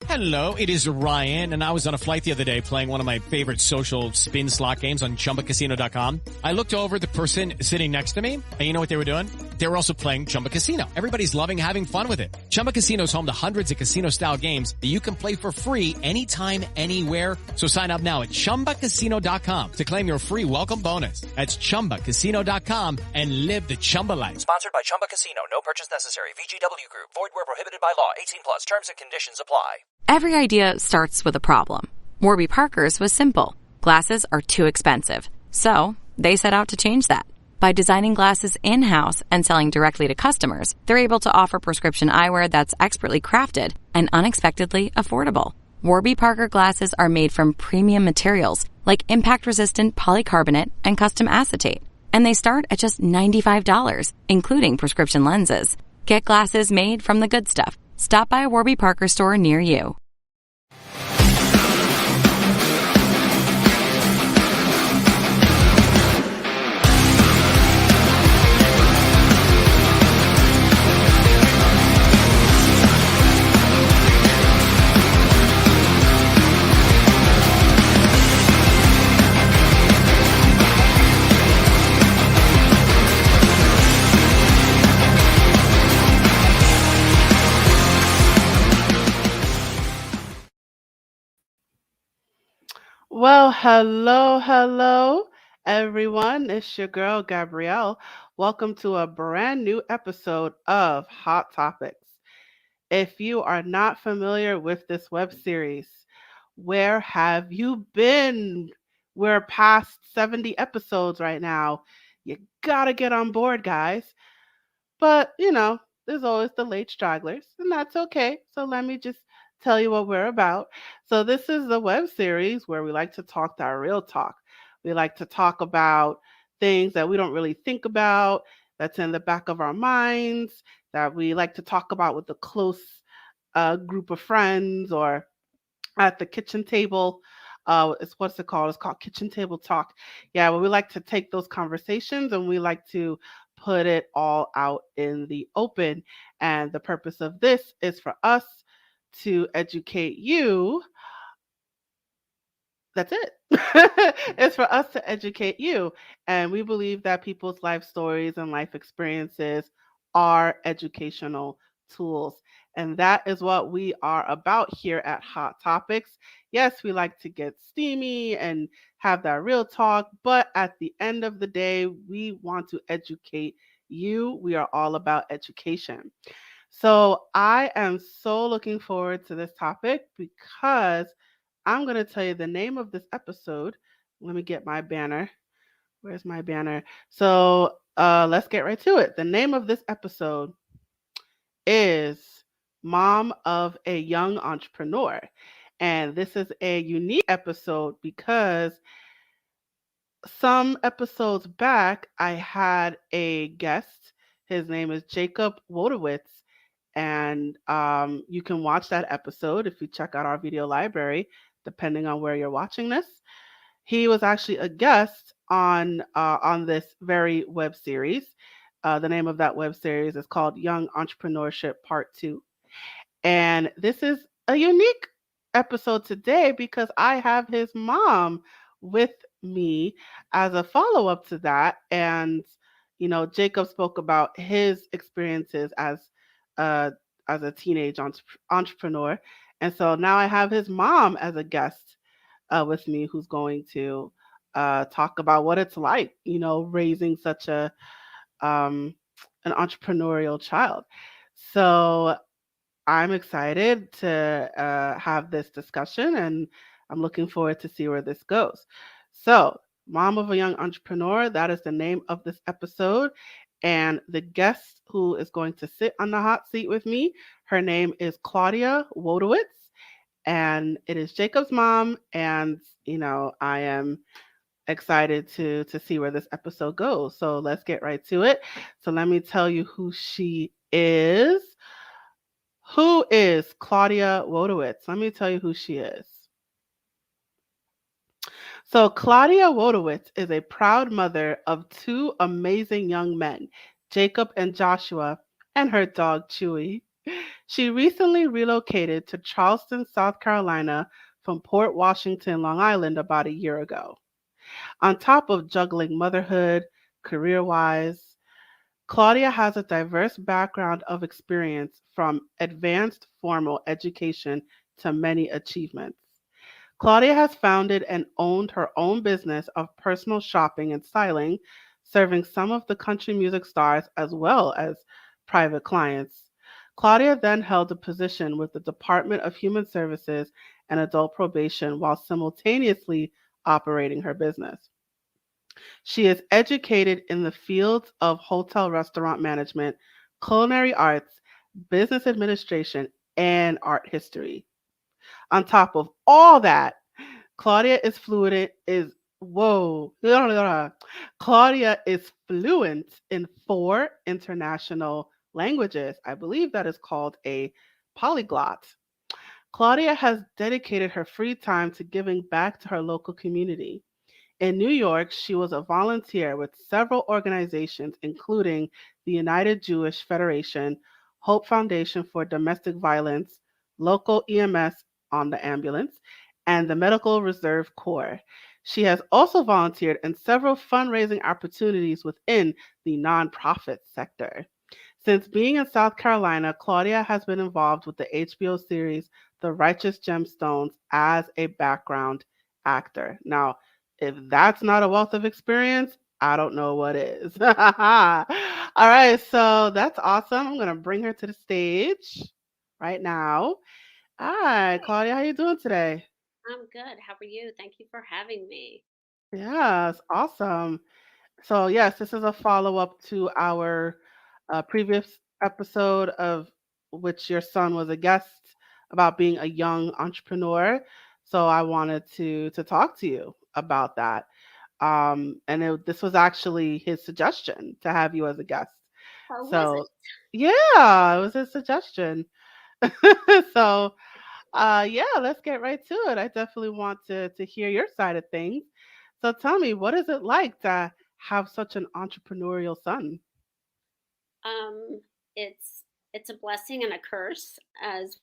Hello, it is Ryan, and I was on a flight the other day playing one of my favorite social spin slot games on ChumbaCasino.com. I looked over at the person sitting next to me, and you know what they were doing? They were also playing Chumba Casino. Everybody's loving having fun with it. Chumba Casino is home to hundreds of casino-style games that you can play for free anytime, anywhere. So sign up now at ChumbaCasino.com to claim your free welcome bonus. That's ChumbaCasino.com and live the Chumba life. Sponsored by Chumba Casino. No purchase necessary. VGW Group. Void where prohibited by law. 18 plus. Terms and conditions apply. Every idea starts with a problem. Warby Parker's was simple. Glasses are too expensive. So they set out to change that. By designing glasses in-house and selling directly to customers, they're able to offer prescription eyewear that's expertly crafted and unexpectedly affordable. Warby Parker glasses are made from premium materials like impact-resistant polycarbonate and custom acetate. And they start at just $95, including prescription lenses. Get glasses made from the good stuff. Stop by a Warby Parker store near you. Well, hello, everyone. It's your girl, Gabrielle. Welcome to a brand new episode of Hot Topics. If you are not familiar with this web series, where have you been? We're past 70 episodes right now. You gotta get on board, guys. But, there's always the late stragglers, and that's okay. So let me just tell you what we're about. So this is the web series where we like to talk that real talk. We like to talk about things that we don't really think about, that's in the back of our minds, that we like to talk about with a close group of friends or at the kitchen table. What's it called? It's called Kitchen Table Talk. Yeah, well, we like to take those conversations and we like to put it all out in the open. And the purpose of this is for us to educate you. That's it. It's for us to educate you. And we believe that people's life stories and life experiences are educational tools. And that is what we are about here at Hot Topics. Yes, we like to get steamy and have that real talk, but at the end of the day, we want to educate you. We are all about education. So I am so looking forward to this topic because I'm going to tell you the name of this episode. Let me get my banner. Where's my banner? So let's get right to it. The name of this episode is Mom of a Young Entrepreneur. And this is a unique episode because some episodes back, I had a guest. His name is Jacob Wojtowicz. And you can watch that episode if you check out our video library, depending on where you're watching this. He was actually a guest on this very web series. The name of that web series is called Young Entrepreneurship Part 2. And this is a unique episode today because I have his mom with me as a follow-up to that. And, Jacob spoke about his experiences as a teenage entrepreneur. And so now I have his mom as a guest with me who's going to talk about what it's like, raising such an entrepreneurial child. So I'm excited to have this discussion and I'm looking forward to see where this goes. So, Mom of a Young Entrepreneur, that is the name of this episode. And the guest who is going to sit on the hot seat with me, her name is Claudia Wojtowicz, and it is Jacob's mom. And, I am excited to see where this episode goes. So let's get right to it. So let me tell you who she is. Who is Claudia Wojtowicz? Let me tell you who she is. So Claudia Wojtowicz is a proud mother of two amazing young men, Jacob and Joshua, and her dog, Chewy. She recently relocated to Charleston, South Carolina from Port Washington, Long Island about a year ago. On top of juggling motherhood, career wise, Claudia has a diverse background of experience from advanced formal education to many achievements. Claudia has founded and owned her own business of personal shopping and styling, serving some of the country music stars as well as private clients. Claudia then held a position with the Department of Human Services and Adult Probation while simultaneously operating her business. She is educated in the fields of hotel restaurant management, culinary arts, business administration, and art history. On top of all that, Claudia is fluent is whoa. Claudia is fluent in 4 international languages. I believe that is called a polyglot. Claudia has dedicated her free time to giving back to her local community. In New York, she was a volunteer with several organizations, including the United Jewish Federation, Hope Foundation for Domestic Violence, local EMS on the ambulance, and the Medical Reserve Corps. She has also volunteered in several fundraising opportunities within the nonprofit sector. Since being in South Carolina, Claudia has been involved with the HBO series The Righteous Gemstones as a background actor. Now, if that's not a wealth of experience, I don't know what is. All right, so that's awesome. I'm gonna bring her to the stage right now. Hi, Hey, Claudia, how you doing today? I'm good. How are you? Thank you for having me. Yes, awesome. So yes, this is a follow-up to our previous episode of which your son was a guest about being a young entrepreneur. So I wanted to talk to you about that. This was actually his suggestion to have you as a guest. How was it? So yeah, it was his suggestion. So yeah, let's get right to it. I definitely want to hear your side of things. So tell me, what is it like to have such an entrepreneurial son? Um, it's a blessing and a curse as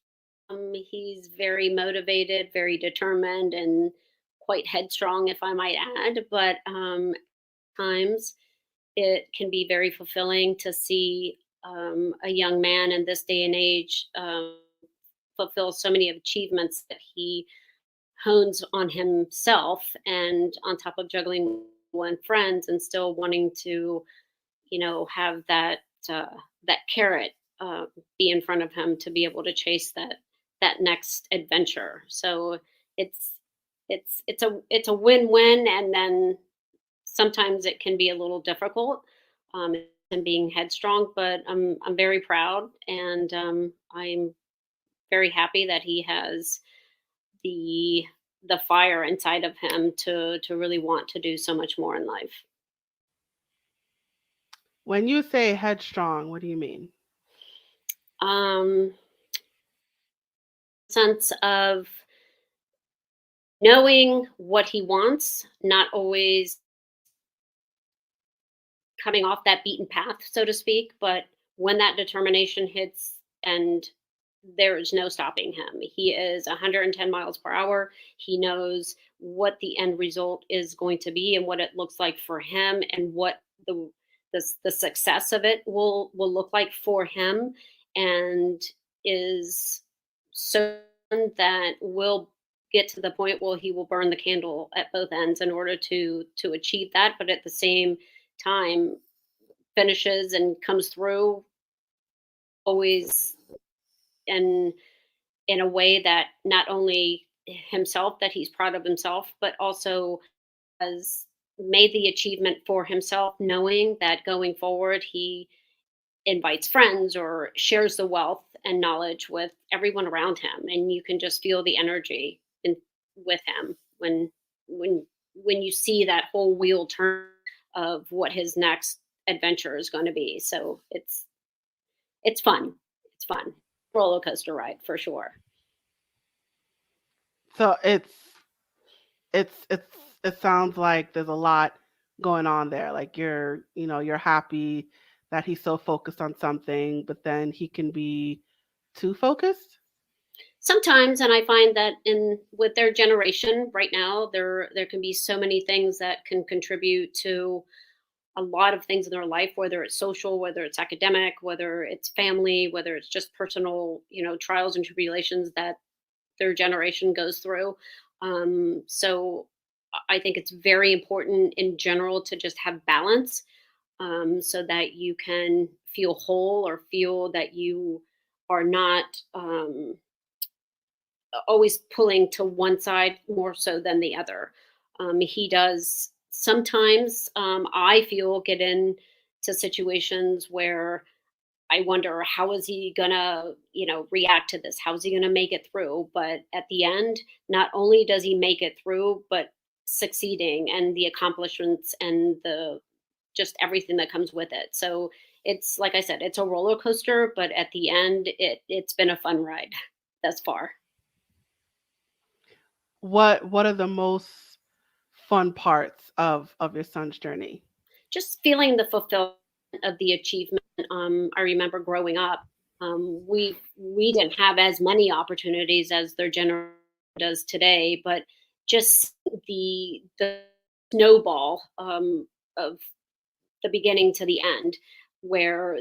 he's very motivated, very determined, and quite headstrong, if I might add. But times it can be very fulfilling to see a young man in this day and age fulfill so many achievements that he hones on himself and on top of juggling one friends and still wanting to have uh, that carrot be in front of him to be able to chase that next adventure. So it's it's a win-win, and then sometimes it can be a little difficult, and being headstrong, but I'm very proud, and I'm very happy that he has the the fire inside of him to really want to do so much more in life. When you say headstrong, what do you mean? Um, sense of knowing what he wants, not always coming off that beaten path, so to speak, but when that determination hits and there is no stopping him. He is 110 miles per hour. He knows what the end result is going to be and what it looks like for him and what the success of it will look like for him, and is certain that will get to the point where he will burn the candle at both ends in order to achieve that, but at the same time finishes and comes through always in in a way that not only himself, that he's proud of himself, but also has made the achievement for himself, knowing that going forward he invites friends or shares the wealth and knowledge with everyone around him, and you can just feel the energy with him when you see that whole wheel turn of what his next adventure is going to be. So it's fun. It's fun. Roller coaster ride for sure. So it's it sounds like there's a lot going on there. Like you're happy that he's so focused on something, but then he can be too focused? Sometimes, and I find that with their generation right now, there can be so many things that can contribute to a lot of things in their life, whether it's social, whether it's academic, whether it's family, whether it's just personal, trials and tribulations that their generation goes through. So I think it's very important in general to just have balance, so that you can feel whole or feel that you are not always pulling to one side more so than the other. He does sometimes, I feel, get into situations where I wonder, how is he gonna, react to this? How is he gonna make it through? But at the end, not only does he make it through, but succeeding and the accomplishments and the just everything that comes with it. So it's, like I said, it's a roller coaster, but at the end, it's been a fun ride thus far. What are the most fun parts of your son's journey? Just feeling the fulfillment of the achievement. I remember growing up, we didn't have as many opportunities as their generation does today, but just the snowball of the beginning to the end, where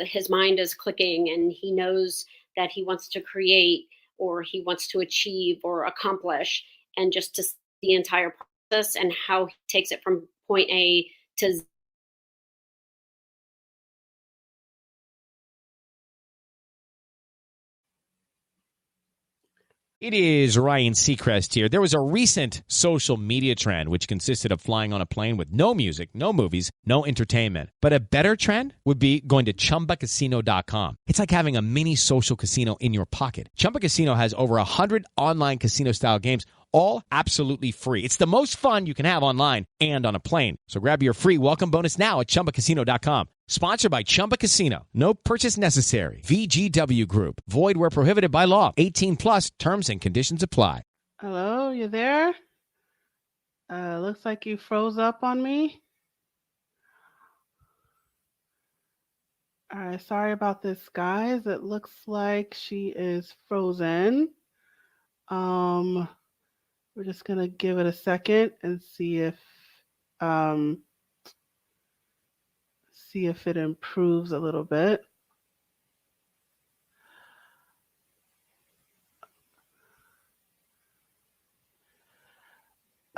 his mind is clicking and he knows that he wants to create or he wants to achieve or accomplish, and just to see the entire process and how he takes it from point A to Z. It is Ryan Seacrest here. There was a recent social media trend which consisted of flying on a plane with no music, no movies, no entertainment. But a better trend would be going to ChumbaCasino.com. It's like having a mini social casino in your pocket. Chumba Casino has over 100 online casino-style games, all absolutely free. It's the most fun you can have online and on a plane. So grab your free welcome bonus now at ChumbaCasino.com. Sponsored by Chumba Casino. No purchase necessary. VGW Group. Void where prohibited by law. 18 plus. Terms and conditions apply. Hello, you there? Looks like you froze up on me. All right, sorry about this, guys. It looks like she is frozen. We're just gonna give it a second and see if it improves a little bit.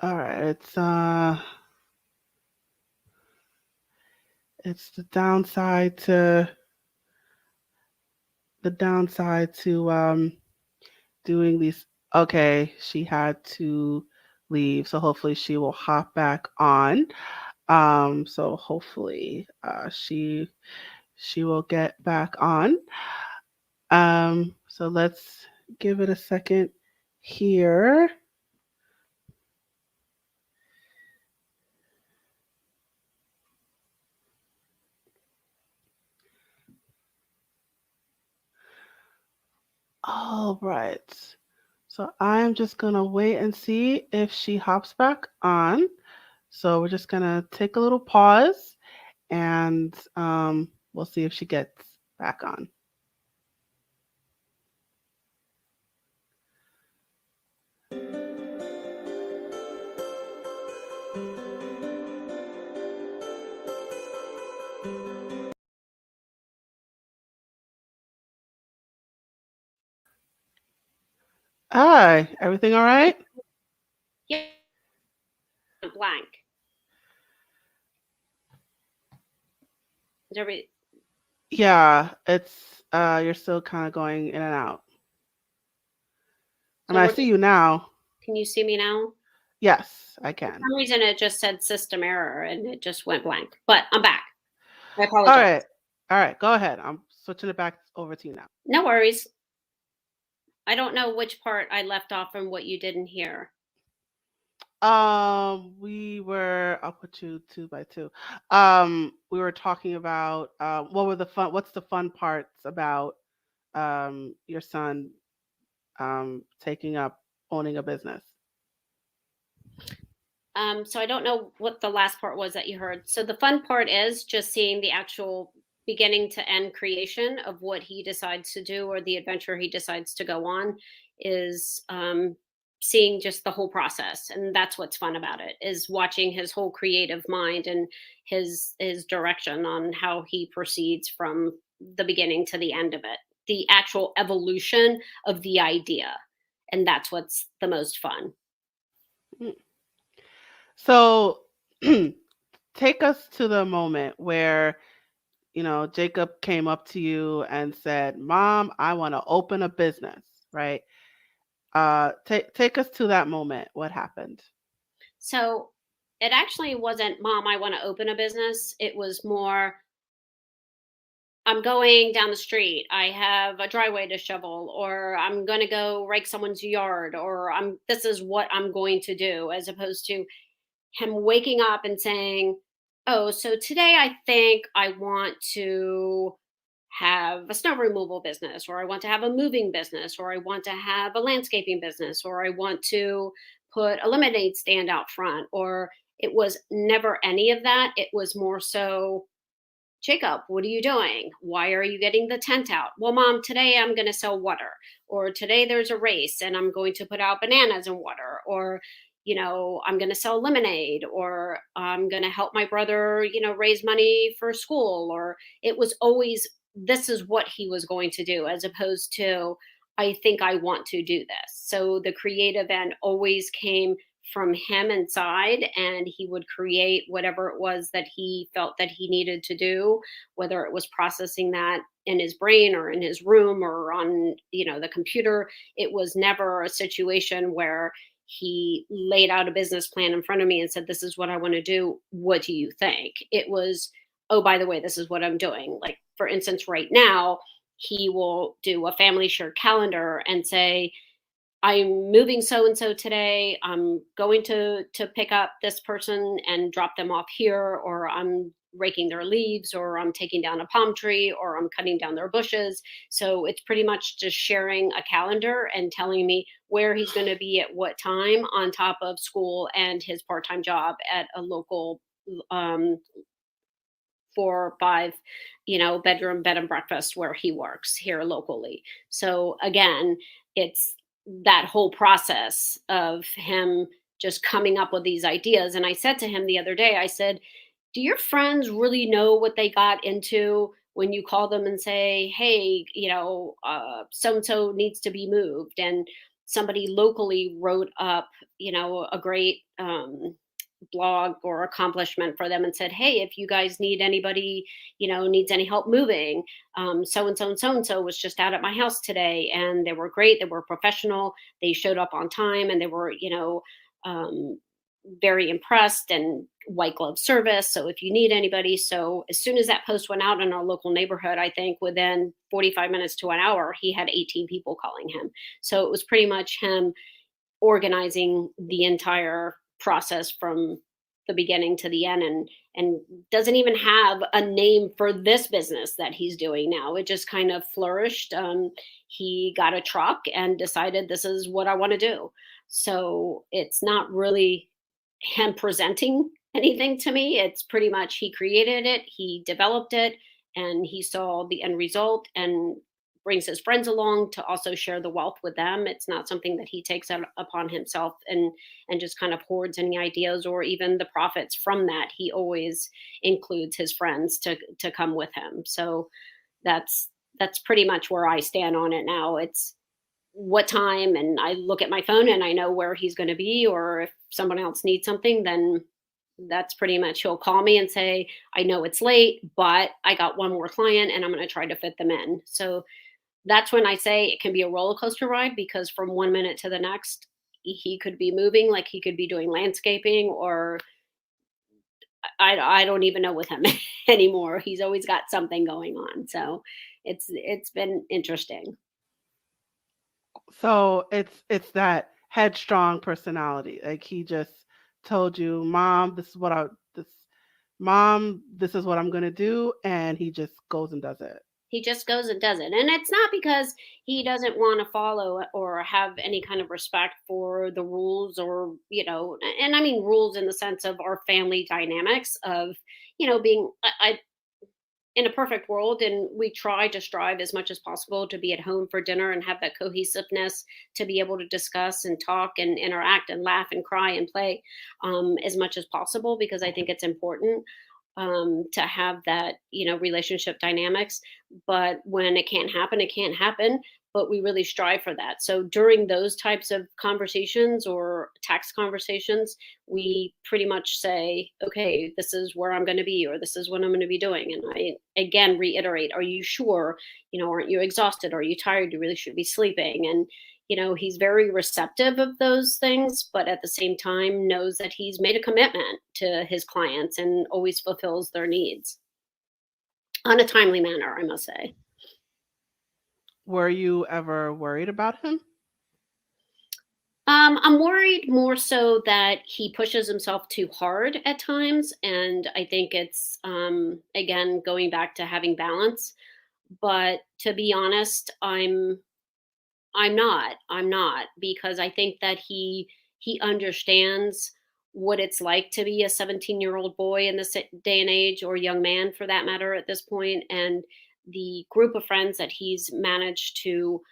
All right, it's the downside to doing these. Okay, she had to leave, so hopefully she will hop back on. So hopefully she will get back on. So let's give it a second here. All right. So I'm just going to wait and see if she hops back on. So we're just going to take a little pause and we'll see if she gets back on. Hi, everything all right? Yeah, blank. Yeah, it's you're still kind of going in and out. So I see you now. Can you see me now? Yes, I can. For some reason it just said system error and it just went blank. But I'm back. I apologize. All right, go ahead. I'm switching it back over to you now. No worries. I don't know which part I left off from what you didn't hear. I'll put you 2 by 2. We were talking about what's the fun parts about your son owning a business? So I don't know what the last part was that you heard. So the fun part is just seeing the actual beginning to end creation of what he decides to do or the adventure he decides to go on is seeing just the whole process. And that's what's fun about it, is watching his whole creative mind and his direction on how he proceeds from the beginning to the end of it, the actual evolution of the idea. And that's what's the most fun. So take us to the moment where, Jacob came up to you and said, Mom, I want to open a business, right? Take us to that moment. What happened? So it actually wasn't, Mom, I want to open a business. It was more, I'm going down the street. I have a driveway to shovel, or I'm going to go rake someone's yard, or this is what I'm going to do, as opposed to him waking up and saying, oh, so today I think I want to have a snow removal business, or I want to have a moving business, or I want to have a landscaping business, or I want to put a lemonade stand out front. Or it was never any of that. It was more so, Jacob, what are you doing? Why are you getting the tent out? Well, Mom, today I'm going to sell water, or today there's a race and I'm going to put out bananas and water, or I'm going to sell lemonade, or I'm going to help my brother, raise money for school. Or it was always, this is what he was going to do, as opposed to, I think I want to do this. So the creative end always came from him inside, and he would create whatever it was that he felt that he needed to do, whether it was processing that in his brain or in his room or on, the computer. It was never a situation where he laid out a business plan in front of me and said, this is what I want to do. What do you think? It was, oh, by the way, this is what I'm doing. Like, for instance, right now, he will do a family shared calendar and say, I'm moving so-and-so today. I'm going to pick up this person and drop them off here, or I'm raking their leaves, or I'm taking down a palm tree, or I'm cutting down their bushes. So it's pretty much just sharing a calendar and telling me where he's going to be at what time, on top of school and his part-time job at a local 4 or 5, bedroom bed and breakfast where he works here locally. So again, it's that whole process of him just coming up with these ideas. And I said to him the other day, I said, do your friends really know what they got into when you call them and say, hey, so-and-so needs to be moved? And somebody locally wrote up, a great blog or accomplishment for them and said, hey, if you guys need anybody, needs any help moving, so-and-so and so-and-so was just out at my house today, and they were great. They were professional. They showed up on time, and they were, very impressed, and white glove service. So if you need anybody. So as soon as that post went out in our local neighborhood, I think within 45 minutes to an hour, he had 18 people calling him. So it was pretty much him organizing the entire process from the beginning to the end, and doesn't even have a name for this business that he's doing now. It just kind of flourished. He got a truck and decided, this is what I want to do. So it's not really him presenting anything to me. It's pretty much, he created it, he developed it, and he saw the end result, and brings his friends along to also share the wealth with them. It's not something that he takes out upon himself and just kind of hoards any ideas or even the profits from that. He always includes his friends to come with him. So that's pretty much where I stand on it now. It's what time, and I look at my phone and I know where he's going to be, or if someone else needs something, then that's pretty much, he'll call me and say, I know it's late, but I got one more client and I'm going to try to fit them in. So that's when I say it can be a roller coaster ride, because from one minute to the next, he could be moving, like he could be doing landscaping, or I don't even know with him anymore. He's always got something going on. So it's been interesting. So it's that headstrong personality. Like, he just told you, Mom, this is what I'm going to do, and he just goes and does it. He just goes and does it. And it's not because he doesn't want to follow or have any kind of respect for the rules, or, and I mean rules in the sense of our family dynamics of, being, in a perfect world, and we try to strive as much as possible to be at home for dinner and have that cohesiveness to be able to discuss and talk and interact and laugh and cry and play as much as possible, because I think it's important to have that, relationship dynamics. But when it can't happen, it can't happen. But we really strive for that. So during those types of conversations or tax conversations, we pretty much say, okay, this is where I'm going to be, or this is what I'm going to be doing. And I again reiterate, are you sure? Aren't you exhausted? Are you tired? You really should be sleeping. And he's very receptive of those things, but at the same time knows that he's made a commitment to his clients and always fulfills their needs on a timely manner, I must say. Were you ever worried about him? I'm worried more so that he pushes himself too hard at times. And I think it's, again, going back to having balance. But to be honest, I'm not, because I think that he understands what it's like to be a 17-year-old boy in this day and age, or young man for that matter at this point. And the group of friends that he's managed to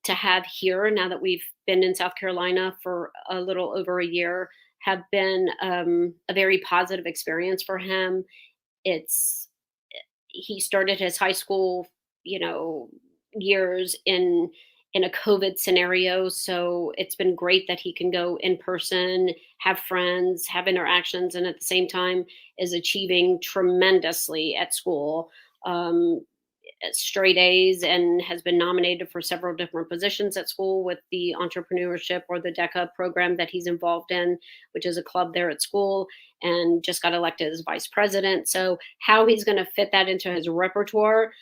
have here, now that we've been in South Carolina for a little over a year, have been a very positive experience for him. He started his high school, years in a COVID scenario. So it's been great that he can go in person, have friends, have interactions, and at the same time is achieving tremendously at school. Straight A's, and has been nominated for several different positions at school with the entrepreneurship or the DECA program that he's involved in, which is a club there at school, and just got elected as vice president. So how he's going to fit that into his repertoire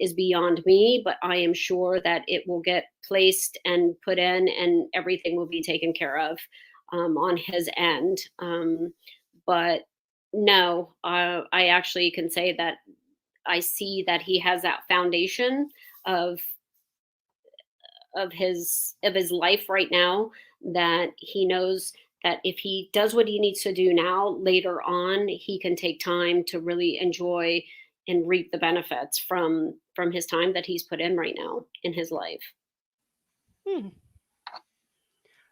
is beyond me, but I am sure that it will get placed and put in, and everything will be taken care of on his end. But no, I actually can say that I see that he has that foundation of his life right now, that he knows that if he does what he needs to do now, later on, he can take time to really enjoy and reap the benefits from his time that he's put in right now in his life.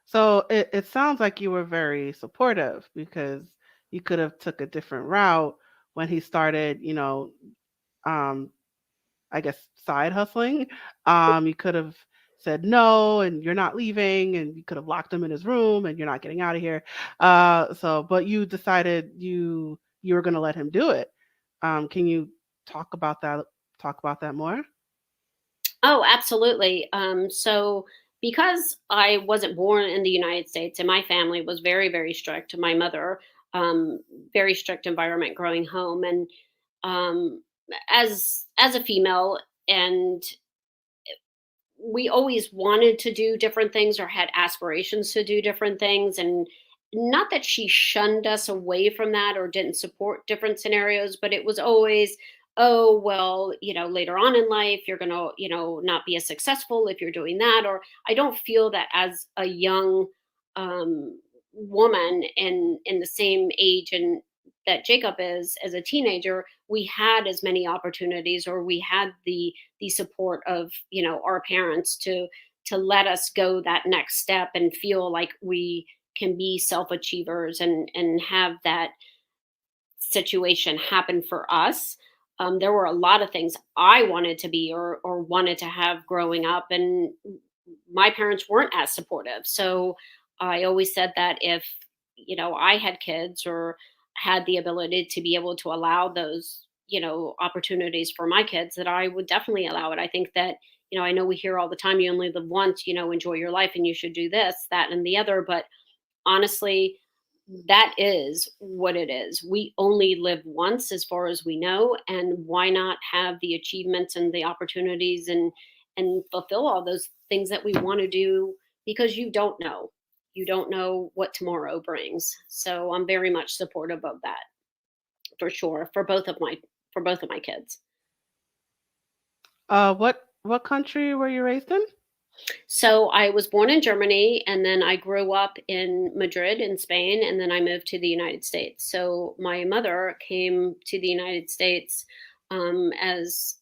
So it sounds like you were very supportive, because you could have took a different route when he started, I guess, side hustling. You could have said no, and you're not leaving, and you could have locked him in his room, and you're not getting out of here. But you decided you were going to let him do it. Can you talk about that more? Oh, absolutely. So because I wasn't born in the United States, and my family was very, very strict, my mother, very strict environment growing home, and as a female, and we always wanted to do different things or had aspirations to do different things. And not that she shunned us away from that or didn't support different scenarios, but it was always, oh, well, later on in life, you're going to, not be as successful if you're doing that. Or I don't feel that as a young woman in the same age and that Jacob is as a teenager, we had as many opportunities, or we had the support of, our parents to let us go that next step and feel like we can be self-achievers and have that situation happen for us. There were a lot of things I wanted to be or wanted to have growing up, and my parents weren't as supportive. So I always said that if, I had kids or had the ability to be able to allow those, opportunities for my kids, that I would definitely allow it. I think that, I know we hear all the time, you only live once, enjoy your life, and you should do this, that, and the other. But honestly, that is what it is. We only live once as far as we know. And why not have the achievements and the opportunities and fulfill all those things that we want to do, because you don't know. You don't know what tomorrow brings. So I'm very much supportive of that, for sure, for both of my kids. What country were you raised in? So I was born in Germany, and then I grew up in Madrid in Spain, and then I moved to the United States. So my mother came to the United States as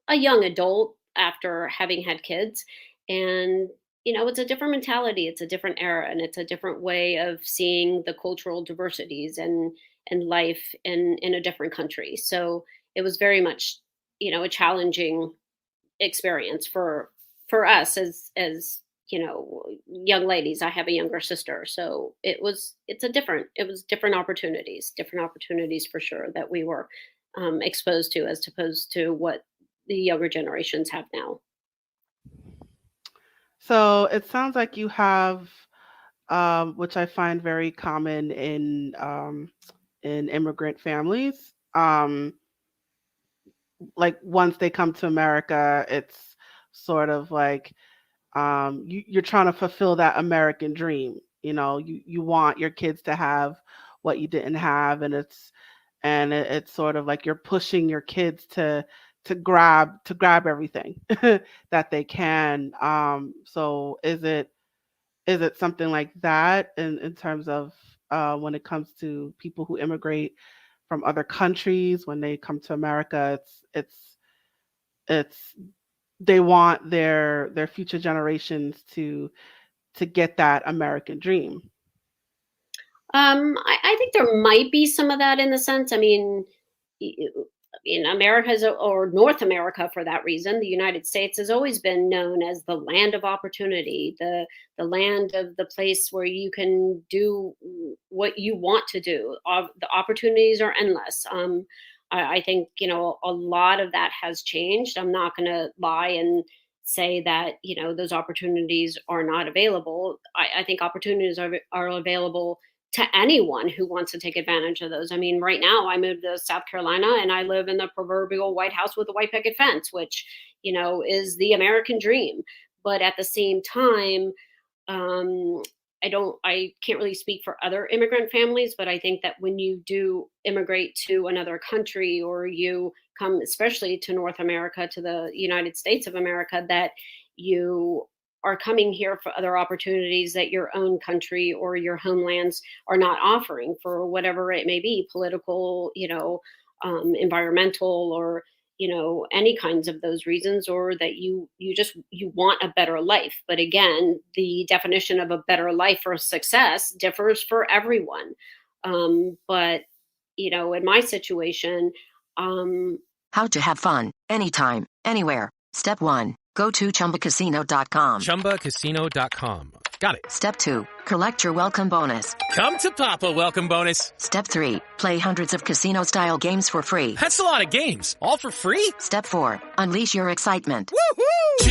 a young adult after having had kids. And, it's a different mentality, it's a different era, and it's a different way of seeing the cultural diversities and life in a different country. So it was very much, a challenging experience for us as young ladies. I have a younger sister, so it was different opportunities for sure that we were exposed to, as opposed to what the younger generations have now. So it sounds like you have, which I find very common in immigrant families. Like once they come to America, it's sort of like you're trying to fulfill that American dream. You want your kids to have what you didn't have, and it's sort of like you're pushing your kids to grab everything that they can. So is it something like that in terms of when it comes to people who immigrate from other countries when they come to America? It's they want their future generations to get that American dream. I think there might be some of that in the sense. I mean, in America's or North America, for that reason, the United States has always been known as the land of opportunity, the land of the place where you can do what you want to do. The opportunities are endless. I think a lot of that has changed. I'm not going to lie and say that those opportunities are not available. I think opportunities are available to anyone who wants to take advantage of those. I mean, right now I moved to South Carolina and I live in the proverbial White House with a white picket fence, which, is the American dream. But at the same time, um, I can't really speak for other immigrant families, but I think that when you do immigrate to another country, or you come, especially to North America, to the United States of America, that you are coming here for other opportunities that your own country or your homelands are not offering, for whatever it may be, political, environmental, or any kinds of those reasons, or that you want a better life. But again, the definition of a better life or success differs for everyone. But in my situation, um How to have fun anytime, anywhere. Step 1. Go to chumbacasino.com. ChumbaCasino.com. Got it. Step 2. Collect your welcome bonus. Come to Papa welcome bonus. Step 3. Play hundreds of casino-style games for free. That's a lot of games. All for free? Step 4. Unleash your excitement. Woohoo!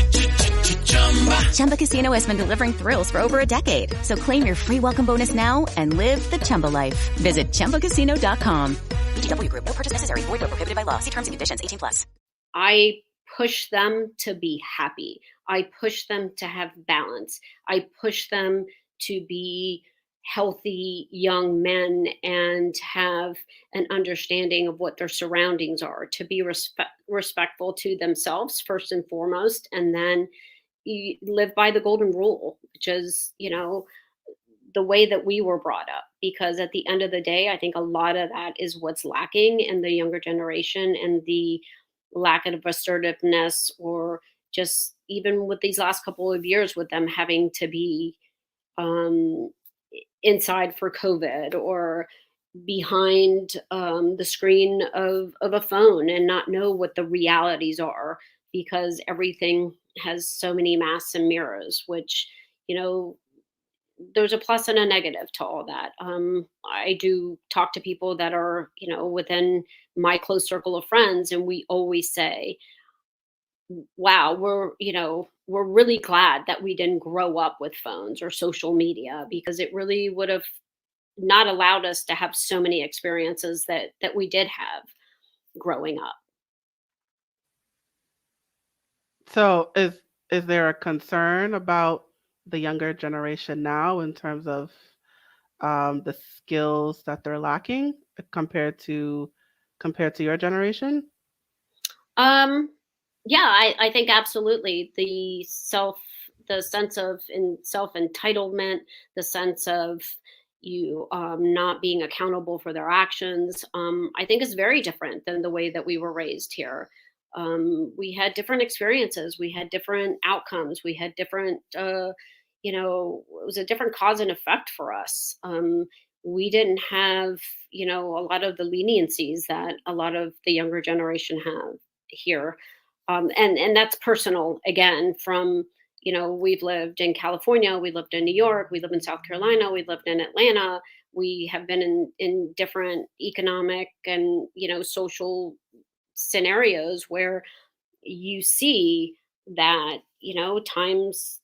Chumba Casino has been delivering thrills for over a decade. So claim your free welcome bonus now and live the Chumba life. Visit ChumbaCasino.com. VGW Group. No purchase necessary. Void where prohibited by law. See terms and conditions. 18+. I push them to be happy. I push them to have balance. I push them to be healthy young men and have an understanding of what their surroundings are, to be respectful to themselves first and foremost, and then you live by the golden rule, which is, the way that we were brought up. Because at the end of the day, I think a lot of that is what's lacking in the younger generation, and the lack of assertiveness, or just even with these last couple of years with them having to be inside for COVID, or behind the screen of a phone, and not know what the realities are, because everything has so many masks and mirrors, which, there's a plus and a negative to all that. I do talk to people that are, within my close circle of friends, and we always say, wow, we're really glad that we didn't grow up with phones or social media, because it really would have not allowed us to have so many experiences that we did have growing up. So is there a concern about the younger generation now in terms of the skills that they're lacking compared to your generation? Yeah, I think absolutely the sense of self entitlement, the sense of you not being accountable for their actions, I think is very different than the way that we were raised here. We had different experiences, we had different outcomes, we had different, it was a different cause and effect for us. We didn't have, a lot of the leniencies that a lot of the younger generation have here. And that's personal again from, we've lived in California, we lived in New York, we live in South Carolina, we lived in Atlanta. We have been in different economic and, social scenarios where you see that, times,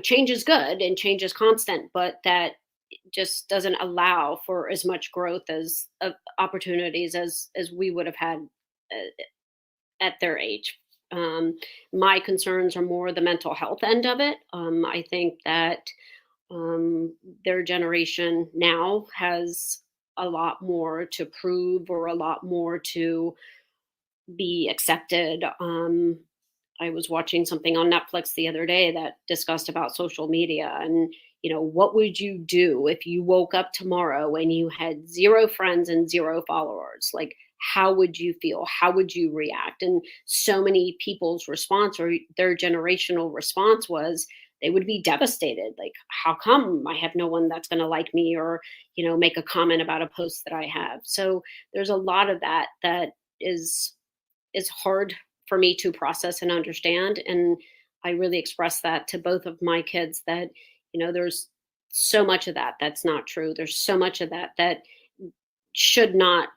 change is good and change is constant, but that just doesn't allow for as much growth as opportunities as we would have had at their age. My concerns are more the mental health end of it. I think that their generation now has a lot more to prove or a lot more to be accepted. I was watching something on Netflix the other day that discussed about social media and, what would you do if you woke up tomorrow and you had zero friends and zero followers? Like, how would you feel? How would you react? And so many people's response or their generational response was they would be devastated. Like, how come I have no one that's going to like me or, make a comment about a post that I have? So there's a lot of that is hard for me to process and understand. And I really express that to both of my kids that, there's so much of that that's not true. There's so much of that should not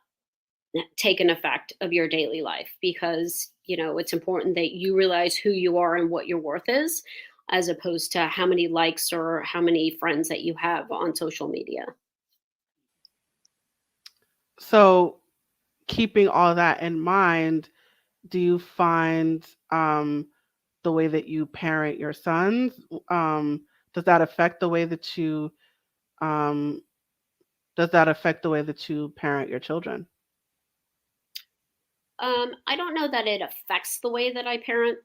take an effect of your daily life because, it's important that you realize who you are and what your worth is, as opposed to how many likes or how many friends that you have on social media. So keeping all that in mind, do you find the way that you parent your sons, does that affect the way that you parent your children? I don't know that it affects the way that I parent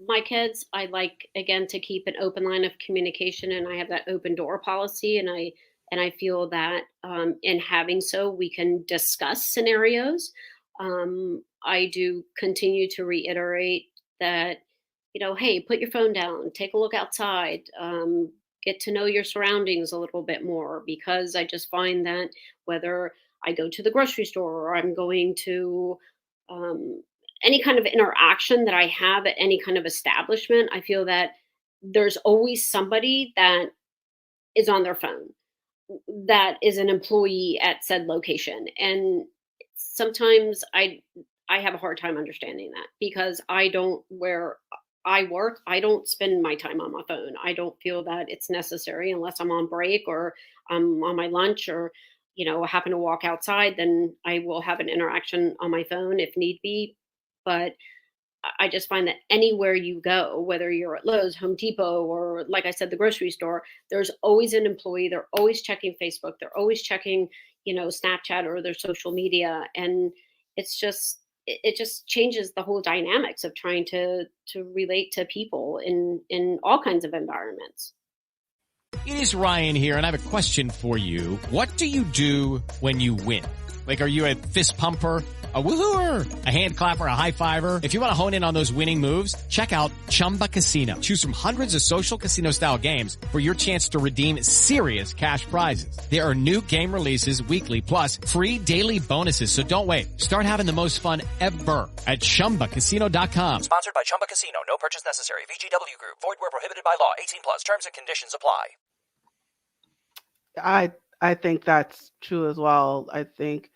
my kids. I like, again, to keep an open line of communication, and I have that open door policy. And I feel that in having so, we can discuss scenarios. I do continue to reiterate that, hey, put your phone down, take a look outside, get to know your surroundings a little bit more, because I just find that whether I go to the grocery store or I'm going to any kind of interaction that I have at any kind of establishment, I feel that there's always somebody that is on their phone that is an employee at said location. And sometimes I have a hard time understanding that because where I work, I don't spend my time on my phone. I don't feel that it's necessary unless I'm on break or I'm on my lunch or, happen to walk outside, then I will have an interaction on my phone if need be. But I just find that anywhere you go, whether you're at Lowe's, Home Depot, or like I said, the grocery store, there's always an employee. They're always checking Facebook. They're always checking, Snapchat or their social media. And it just changes the whole dynamics of trying to relate to people in all kinds of environments. It is Ryan here, and I have a question for you. What do you do when you win? Like, are you a fist pumper, a woohooer, a hand clapper, a high fiver? If you want to hone in on those winning moves, check out Chumba Casino. Choose from hundreds of social casino style games for your chance to redeem serious cash prizes. There are new game releases weekly, plus free daily bonuses. So don't wait. Start having the most fun ever at ChumbaCasino.com. Sponsored by Chumba Casino. No purchase necessary. VGW Group. Void where prohibited by law. 18 plus. Terms and conditions apply. I think that's true as well. I think,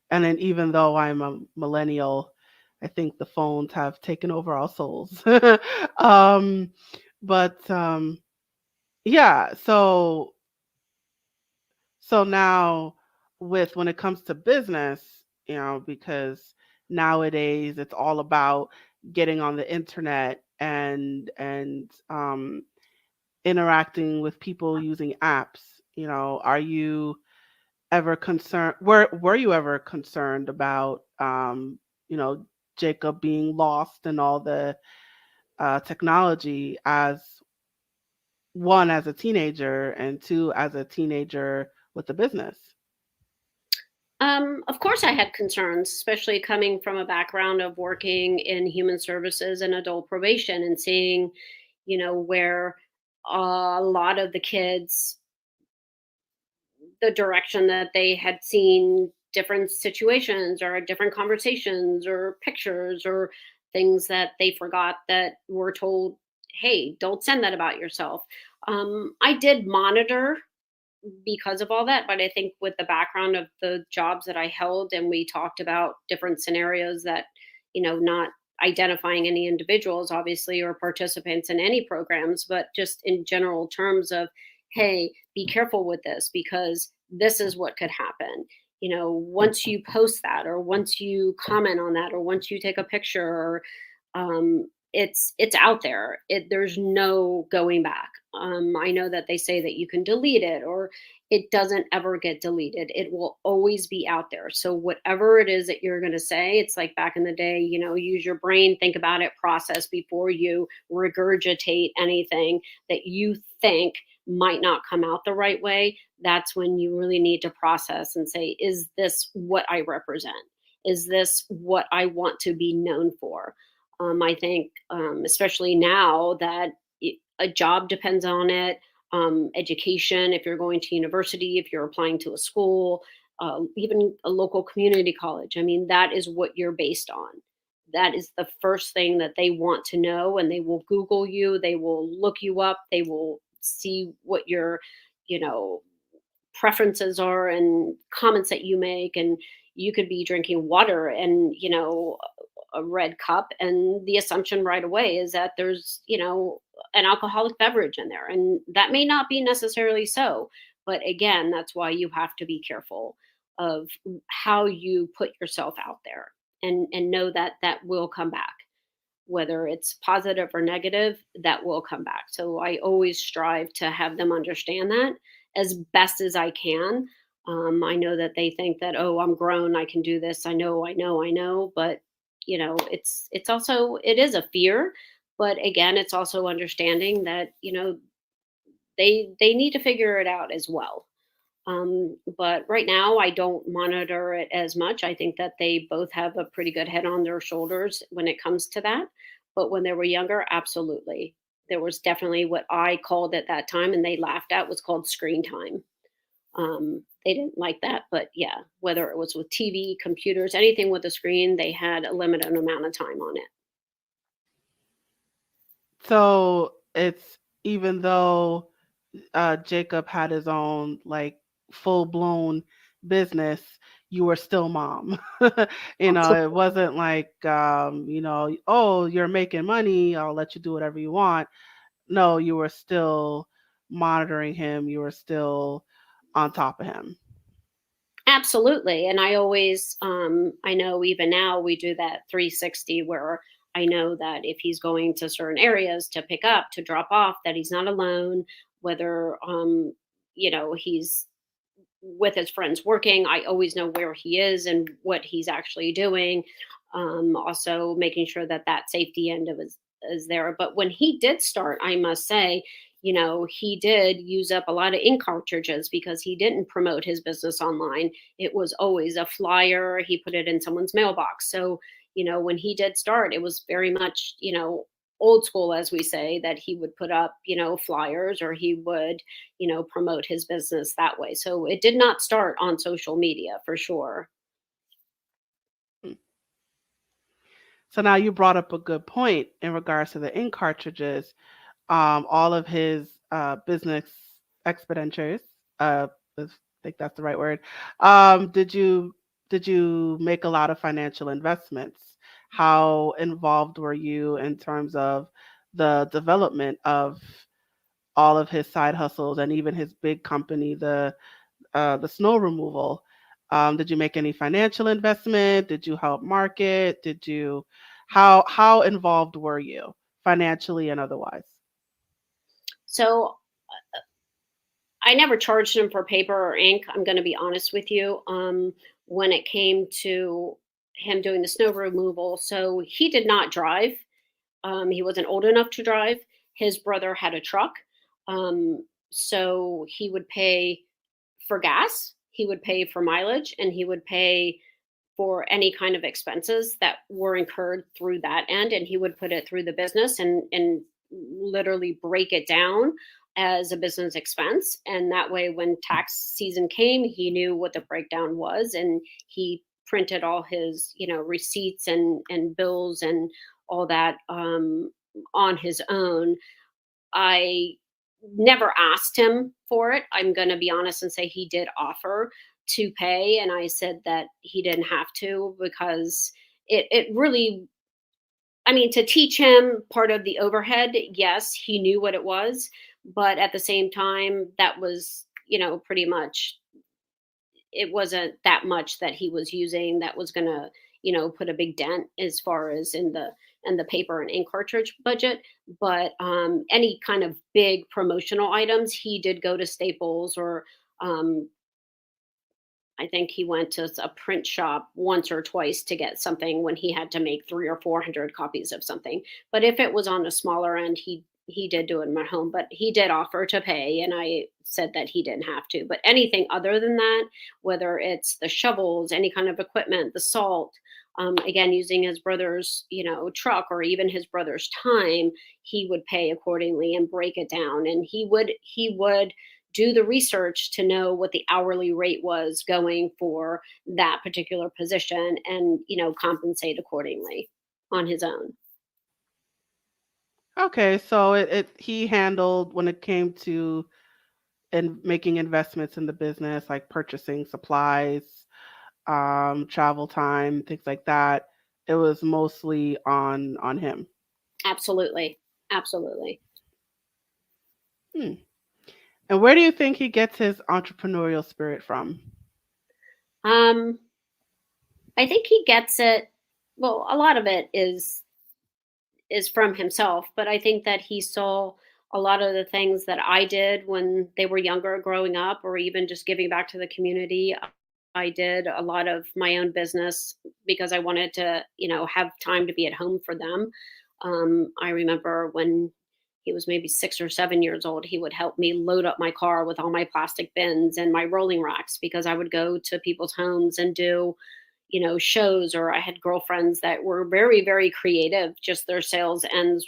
and then even though I'm a millennial, I think the phones have taken over our souls. Yeah. So now when it comes to business, because nowadays it's all about getting on the internet and interacting with people using apps. Are you ever concerned? Were you ever concerned about Jacob being lost in all the technology as one, as a teenager, and two, as a teenager with a business? Of course, I had concerns, especially coming from a background of working in human services and adult probation and seeing, where a lot of the kids, the direction that they had seen different situations or different conversations or pictures or things that they forgot that were told, hey, don't send that about yourself. I did monitor because of all that. But I think with the background of the jobs that I held, and we talked about different scenarios that, not identifying any individuals, obviously, or participants in any programs, but just in general terms of, hey, be careful with this because this is what could happen. Once you post that, or once you comment on that, or once you take a picture, or it's out there. There's no going back. I know that they say that you can delete it, or it doesn't ever get deleted. It will always be out there. So whatever it is that you're going to say, it's like back in the day, use your brain, think about it, process before you regurgitate anything that you think might not come out the right way. That's when you really need to process and say, is this what I represent? Is this what I want to be known for? I think, especially now that a job depends on it, education, if you're going to university, if you're applying to a school, even a local community college. I mean, that is what you're based on. That is the first thing that they want to know, and they will Google you. They will look you up. They will see what your, preferences are and comments that you make. And you could be drinking water and, a red cup, and the assumption right away is that there's an alcoholic beverage in there, and that may not be necessarily so. But again, that's why you have to be careful of how you put yourself out there, and know that that will come back, whether it's positive or negative. That will come back. So I always strive to have them understand that as best as I can. I know that they think that, oh, I'm grown, I can do this, I know, but it's also, it is a fear, but again, it's also understanding that, they need to figure it out as well. But right now I don't monitor it as much. I think that they both have a pretty good head on their shoulders when it comes to that. But when they were younger, absolutely. There was definitely what I called at that time, and they laughed at, was called screen time. They didn't like that, but yeah, whether it was with TV, computers, anything with a screen, they had a limited amount of time on it. So it's, even though Jacob had his own full blown business, you were still mom. It wasn't like, oh, you're making money, I'll let you do whatever you want. No, you were still monitoring him. You were still on top of him. Absolutely. And I always, I know even now we do that 360 where I know that if he's going to certain areas to pick up, to drop off, that he's not alone, whether, he's with his friends working, I always know where he is and what he's actually doing. Also making sure that that safety end of it is there. But when he did start, I must say, he did use up a lot of ink cartridges because he didn't promote his business online. It was always a flyer. He put it in someone's mailbox. So, when he did start, it was very much, old school, as we say, that he would put up, flyers, or he would, promote his business that way. So it did not start on social media for sure. So now you brought up a good point in regards to the ink cartridges. All of his business expenditures, I think that's the right word. Did you make a lot of financial investments? How involved were you in terms of the development of all of his side hustles and even his big company, the snow removal? Did you make any financial investment? Did you help market? How involved were you financially and otherwise? So I never charged him for paper or ink. I'm going to be honest with you. When it came to him doing the snow removal. So he did not drive. He wasn't old enough to drive. His brother had a truck. So he would pay for gas, he would pay for mileage, and he would pay for any kind of expenses that were incurred through that end. And he would put it through the business and literally break it down as a business expense. And that way, when tax season came, he knew what the breakdown was, and he printed all his, receipts and bills and all that on his own. I never asked him for it. I'm going to be honest and say he did offer to pay. And I said that he didn't have to, because it really, to teach him part of the overhead, yes, he knew what it was. But at the same time, that was, pretty much, it wasn't that much that he was using that was going to, put a big dent as far as in the paper and ink cartridge budget. But any kind of big promotional items, he did go to Staples, or I think he went to a print shop once or twice to get something when he had to make 300 or 400 copies of something. But if it was on a smaller end, he did do it in at home, but he did offer to pay. And I said that he didn't have to. But anything other than that, whether it's the shovels, any kind of equipment, the salt, again, using his brother's, truck, or even his brother's time, he would pay accordingly and break it down. And he would do the research to know what the hourly rate was going for that particular position, and, compensate accordingly on his own. Okay, so he handled, when it came to making investments in the business, like purchasing supplies, travel time, things like that. It was mostly on him. Absolutely. And where do you think he gets his entrepreneurial spirit from? I think he gets it. Well, a lot of it is from himself, but I think that he saw a lot of the things that I did when they were younger, growing up, or even just giving back to the community. I did a lot of my own business because I wanted to, have time to be at home for them. I remember when he was maybe 6 or 7 years old, he would help me load up my car with all my plastic bins and my rolling racks, because I would go to people's homes and do, shows. Or I had girlfriends that were very, very creative, just their sales ends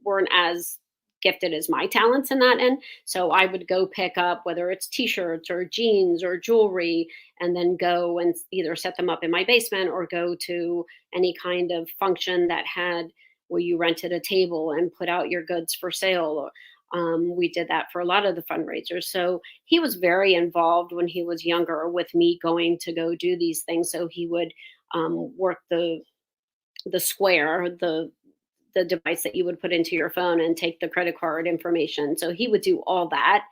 weren't as gifted as my talents in that end. So I would go pick up, whether it's t-shirts or jeans or jewelry, and then go and either set them up in my basement or go to any kind of function that had where you rented a table and put out your goods for sale. We did that for a lot of the fundraisers. So he was very involved when he was younger with me going to go do these things. So he would work the square, the device that you would put into your phone and take the credit card information. So he would do all that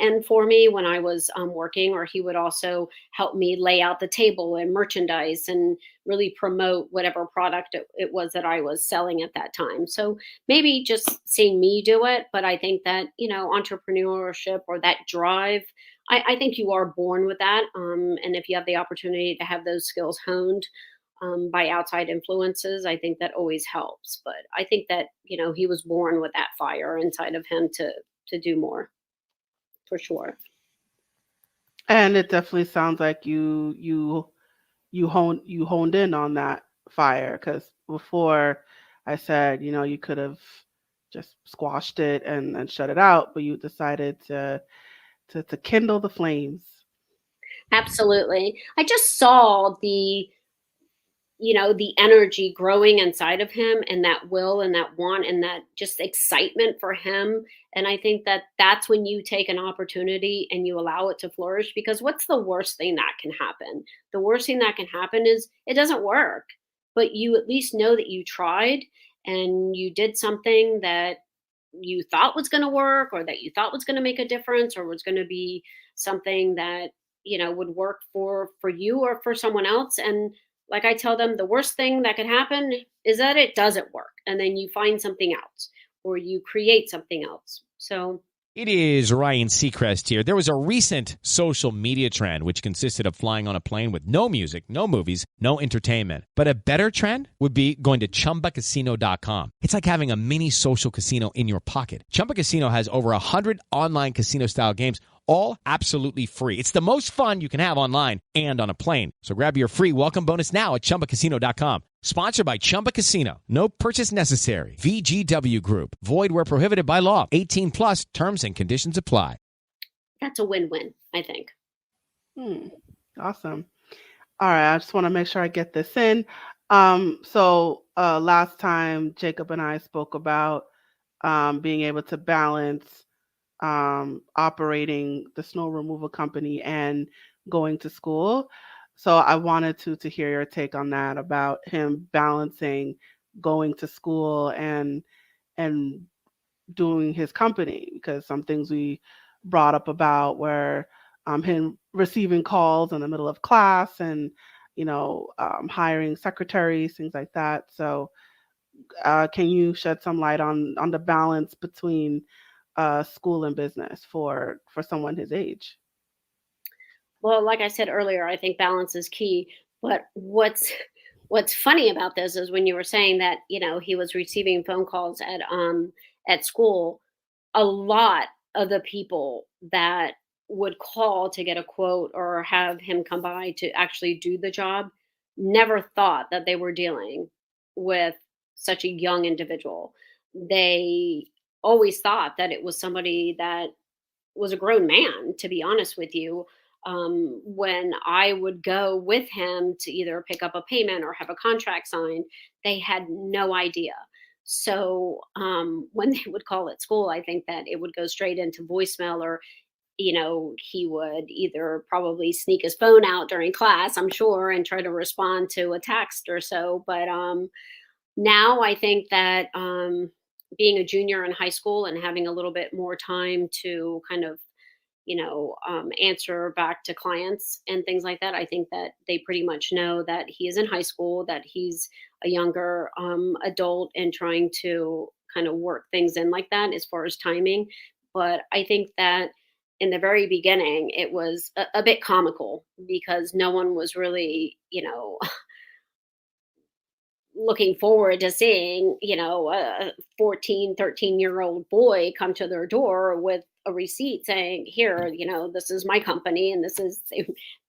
end for me when I was working. Or he would also help me lay out the table and merchandise and really promote whatever product it was that I was selling at that time. So maybe just seeing me do it, but I think that, entrepreneurship or that drive, I think you are born with that. And if you have the opportunity to have those skills honed by outside influences, I think that always helps. But I think that, he was born with that fire inside of him to do more, for sure. And it definitely sounds like you honed in on that fire, because before I said, you could have just squashed it and shut it out, but you decided to kindle the flames. Absolutely. I just saw the energy growing inside of him, and that will and that want and that just excitement for him. And I think that that's when you take an opportunity and you allow it to flourish, because what's the worst thing that can happen? The worst thing that can happen is it doesn't work, but you at least know that you tried and you did something that you thought was going to work, or that you thought was going to make a difference, or was going to be something that, would work for you or for someone else. And like I tell them, the worst thing that could happen is that it doesn't work. And then you find something else, or you create something else. So It is Ryan Seacrest here. There was a recent social media trend which consisted of flying on a plane with no music, no movies, no entertainment. But a better trend would be going to ChumbaCasino.com. It's like having a mini social casino in your pocket. Chumba Casino has over 100 online casino-style games, all absolutely free. It's the most fun you can have online and on a plane. So grab your free welcome bonus now at ChumbaCasino.com. Sponsored by Chumba Casino. No purchase necessary. VGW Group. Void where prohibited by law. 18 plus terms and conditions apply. That's a win-win, I think. Awesome. All right. I just want to make sure I get this in. So last time Jacob and I spoke about being able to balance operating the snow removal company and going to school. So I wanted to hear your take on that, about him balancing going to school and doing his company, because some things we brought up about were him receiving calls in the middle of class and, hiring secretaries, things like that. So can you shed some light on the balance between school and business for someone his age? Well, like I said earlier, I think balance is key. But what's funny about this is when you were saying that, he was receiving phone calls at school, a lot of the people that would call to get a quote or have him come by to actually do the job never thought that they were dealing with such a young individual. They always thought that it was somebody that was a grown man, to be honest with you. When I would go with him to either pick up a payment or have a contract signed, they had no idea. So when they would call at school, I think that it would go straight into voicemail, or, he would either probably sneak his phone out during class, I'm sure, and try to respond to a text or so. But now I think that being a junior in high school and having a little bit more time to kind of answer back to clients and things like that, I think that they pretty much know that he is in high school, that he's a younger adult, and trying to kind of work things in like that as far as timing. But I think that in the very beginning, it was a bit comical because no one was really, looking forward to seeing, a 14, 13-year-old boy come to their door with a receipt saying, here, this is my company. And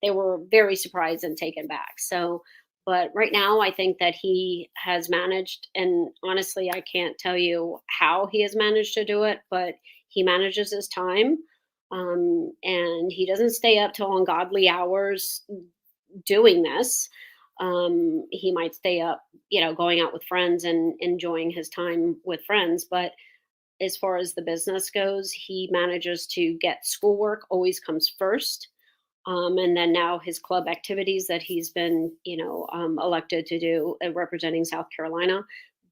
they were very surprised and taken back. So, but right now I think that he has managed, and honestly, I can't tell you how he has managed to do it, but he manages his time. And he doesn't stay up till ungodly hours doing this. He might stay up, going out with friends and enjoying his time with friends. But as far as the business goes, he manages to get schoolwork always comes first. And then now his club activities that he's been, elected to do representing South Carolina.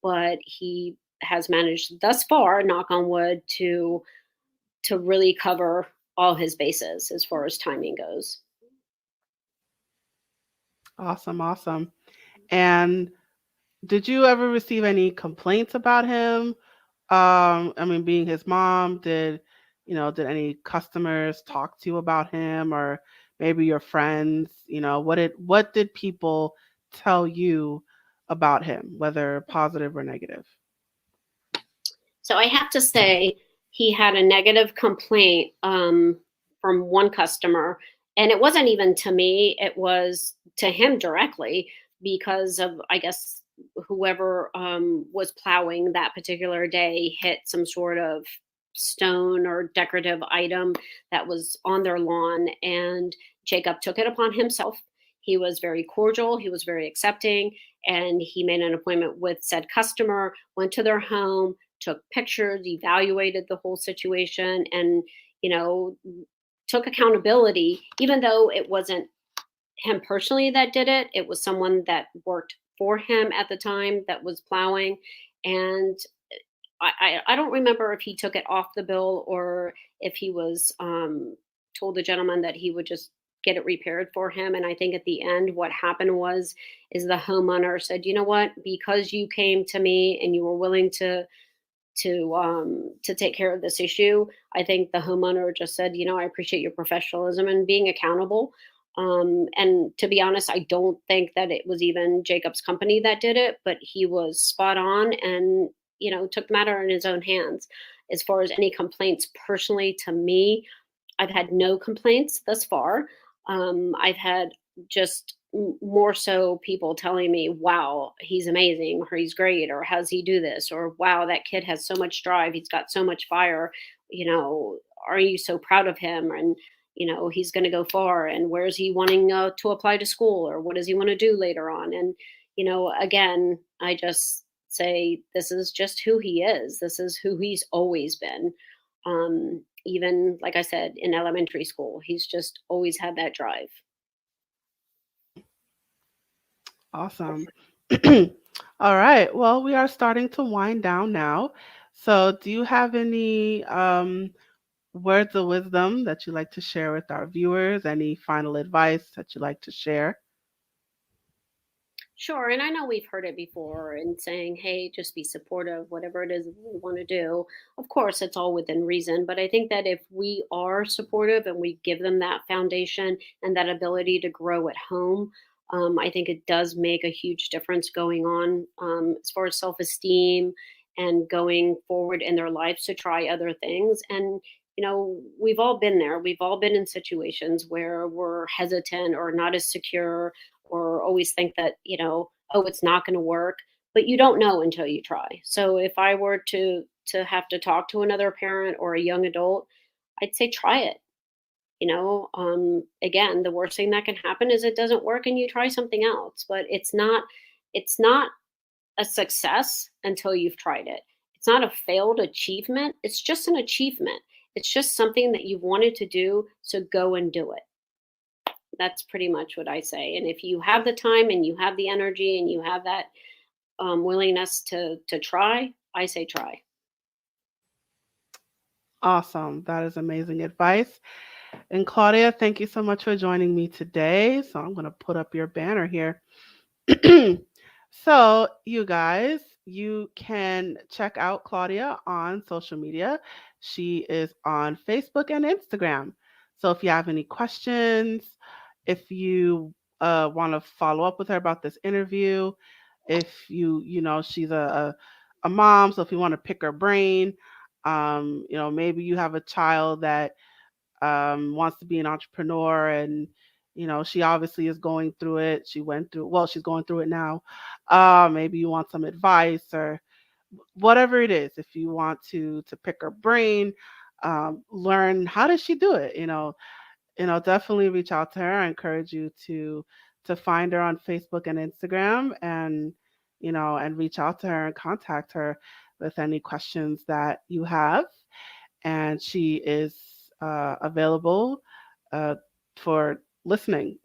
But he has managed thus far, knock on wood, to really cover all his bases as far as timing goes. Awesome. And did you ever receive any complaints about him? Being his mom, did any customers talk to you about him, or maybe your friends? What did people tell you about him, whether positive or negative? So I have to say he had a negative complaint from one customer, and it wasn't even to me, it was to him directly, because of, I guess, whoever was plowing that particular day hit some sort of stone or decorative item that was on their lawn, and Jacob took it upon himself. He was very cordial, he was very accepting, and he made an appointment with said customer, went to their home, took pictures, evaluated the whole situation, and took accountability, even though it wasn't him personally that did it. It was someone that worked for him at the time that was plowing. And I don't remember if he took it off the bill or if he was told the gentleman that he would just get it repaired for him. And I think at the end, what happened is the homeowner said, you know what, because you came to me and you were willing to to take care of this issue. I think the homeowner just said, I appreciate your professionalism and being accountable. And to be honest, I don't think that it was even Jacob's company that did it, but he was spot on and, took the matter in his own hands. As far as any complaints personally to me, I've had no complaints thus far. I've had just more so people telling me, wow, he's amazing, or he's great, or how's he do this, or wow, that kid has so much drive, he's got so much fire, are you so proud of him? And he's going to go far, and where's he wanting to apply to school, or what does he want to do later on? And again, I just say this is just who he is. This is who he's always been. Even like I said, in elementary school, he's just always had that drive. Awesome. All right. Well, we are starting to wind down now. So do you have any words of wisdom that you'd like to share with our viewers? Any final advice that you'd like to share? Sure. And I know we've heard it before and saying, hey, just be supportive, whatever it is that we want to do. Of course, it's all within reason. But I think that if we are supportive and we give them that foundation and that ability to grow at home, I think it does make a huge difference going on as far as self-esteem and going forward in their lives to try other things. And, we've all been there. We've all been in situations where we're hesitant or not as secure or always think that, oh, it's not going to work, but you don't know until you try. So if I were to have to talk to another parent or a young adult, I'd say try it. Again, the worst thing that can happen is it doesn't work and you try something else, but it's not a success until you've tried it. It's not a failed achievement. It's just an achievement. It's just something that you've wanted to do. So go and do it. That's pretty much what I say. And if you have the time and you have the energy and you have that willingness to try, I say try. Awesome. That is amazing advice. And Claudia, thank you so much for joining me today. So I'm going to put up your banner here. So you guys, you can check out Claudia on social media. She is on Facebook and Instagram. So if you have any questions, if you want to follow up with her about this interview, if she's a mom, so if you want to pick her brain, maybe you have a child that wants to be an entrepreneur and, she obviously is going through it. She's going through it now. Maybe you want some advice or whatever it is. If you want to pick her brain, learn how does she do it, definitely reach out to her. I encourage you to find her on Facebook and Instagram and, and reach out to her and contact her with any questions that you have. And she is available for listening,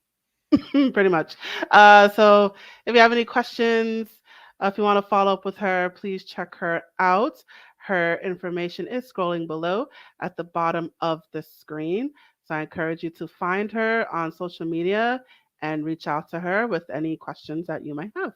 pretty much. So if you have any questions, if you want to follow up with her, please check her out. Her information is scrolling below at the bottom of the screen. So I encourage you to find her on social media and reach out to her with any questions that you might have.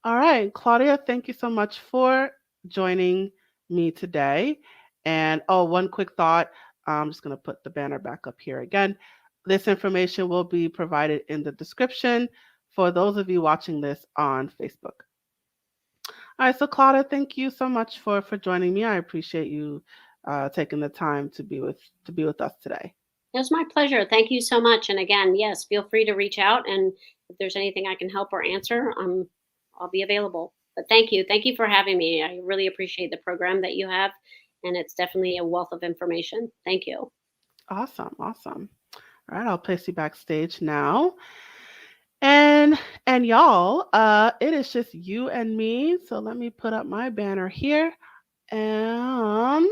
All right, Claudia, thank you so much for joining me today. And one quick thought. I'm just going to put the banner back up here again. This information will be provided in the description for those of you watching this on Facebook. All right, so Claudia, thank you so much for joining me. I appreciate you taking the time to be with us today. It was my pleasure. Thank you so much. And again, yes, feel free to reach out. And if there's anything I can help or answer, I'll be available. But thank you. Thank you for having me. I really appreciate the program that you have. And it's definitely a wealth of information. Thank you. Awesome. All right, I'll place you backstage now. And y'all, it is just you and me. So let me put up my banner here. And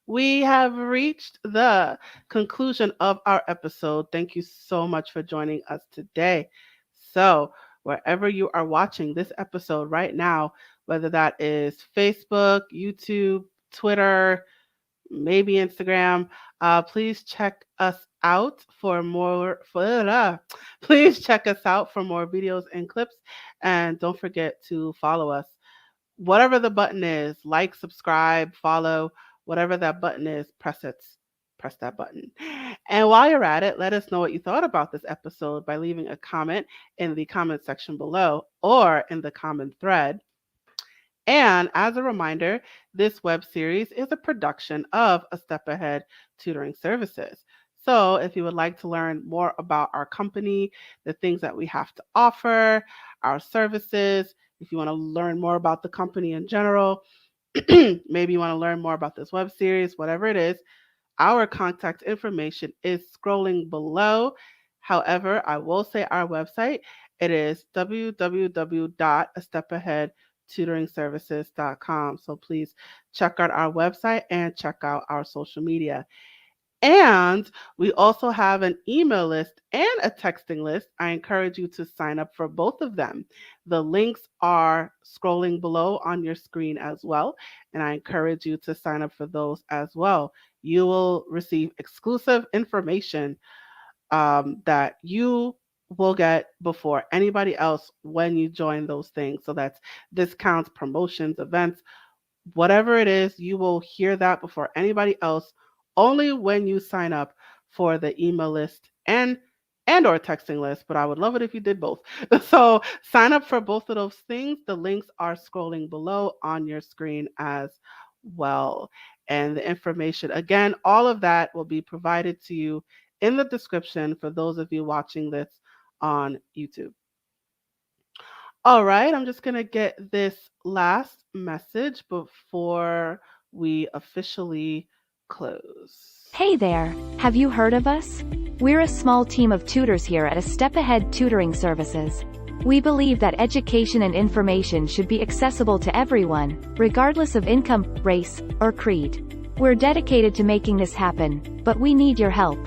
we have reached the conclusion of our episode. Thank you so much for joining us today. So wherever you are watching this episode right now, whether that is Facebook, YouTube, Twitter, maybe Instagram, please check us out for more. Please check us out for more videos and clips, and don't forget to follow us whatever the button is, like, subscribe, follow, whatever that button is, press that button. And while you're at it, let us know what you thought about this episode by leaving a comment in the comment section below or in the comment thread. And as a reminder, this web series is a production of A Step Ahead Tutoring Services. So if you would like to learn more about our company, the things that we have to offer, our services, if you want to learn more about the company in general, maybe you want to learn more about this web series, whatever it is, our contact information is scrolling below. However, I will say our website, it is www.astepaheadtutoringservices.com. So please check out our website and check out our social media. And we also have an email list and a texting list. I encourage you to sign up for both of them. The links are scrolling below on your screen as well, and I encourage you to sign up for those as well. You will receive exclusive information that you will get before anybody else when you join those things. So that's discounts, promotions, events, whatever it is, you will hear that before anybody else, only when you sign up for the email list and or texting list, but I would love it if you did both. So sign up for both of those things. The links are scrolling below on your screen as well. And the information, again, all of that will be provided to you in the description for those of you watching this on YouTube. All right, I'm just going to get this last message before we officially close. Hey there, have you heard of us? We're a small team of tutors here at A Step Ahead Tutoring Services. We believe that education and information should be accessible to everyone, regardless of income, race, or creed. We're dedicated to making this happen, but we need your help.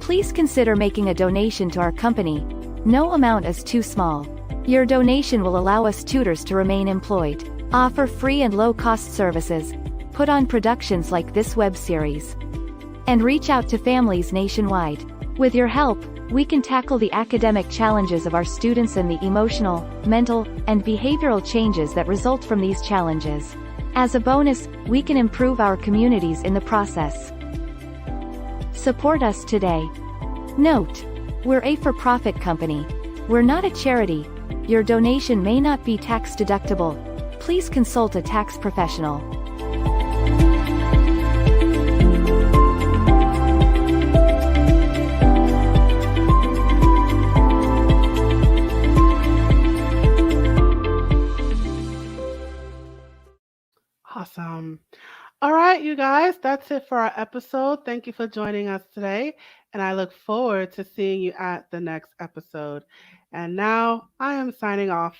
Please consider making a donation to our company. No amount is too small. Your donation will allow us tutors to remain employed, offer free and low-cost services, put on productions like this web series, and reach out to families nationwide. With your help, we can tackle the academic challenges of our students and the emotional, mental, and behavioral changes that result from these challenges. As a bonus, we can improve our communities in the process. Support us today. Note: we're a for-profit company. We're not a charity. Your donation may not be tax deductible. Please consult a tax professional. Awesome. All right, you guys, that's it for our episode. Thank you for joining us today, and I look forward to seeing you at the next episode. And now I am signing off.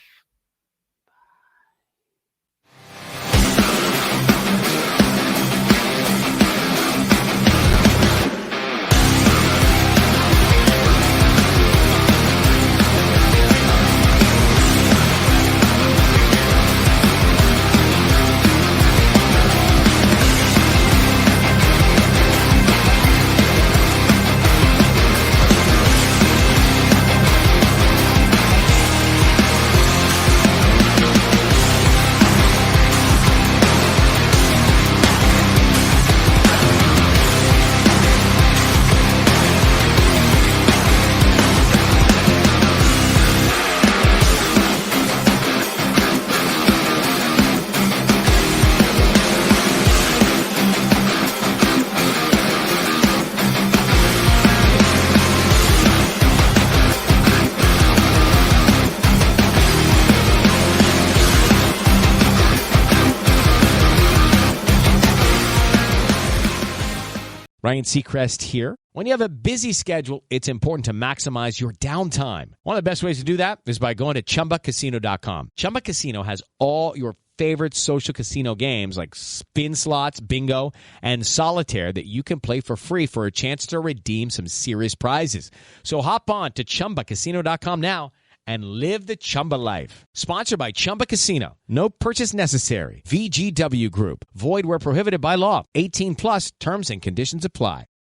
Ryan Seacrest here. When you have a busy schedule, it's important to maximize your downtime. One of the best ways to do that is by going to ChumbaCasino.com. Chumba Casino has all your favorite social casino games like spin slots, bingo, and solitaire that you can play for free for a chance to redeem some serious prizes. So hop on to ChumbaCasino.com now and live the Chumba life. Sponsored by Chumba Casino. No purchase necessary. VGW Group. Void where prohibited by law. 18 plus terms and conditions apply.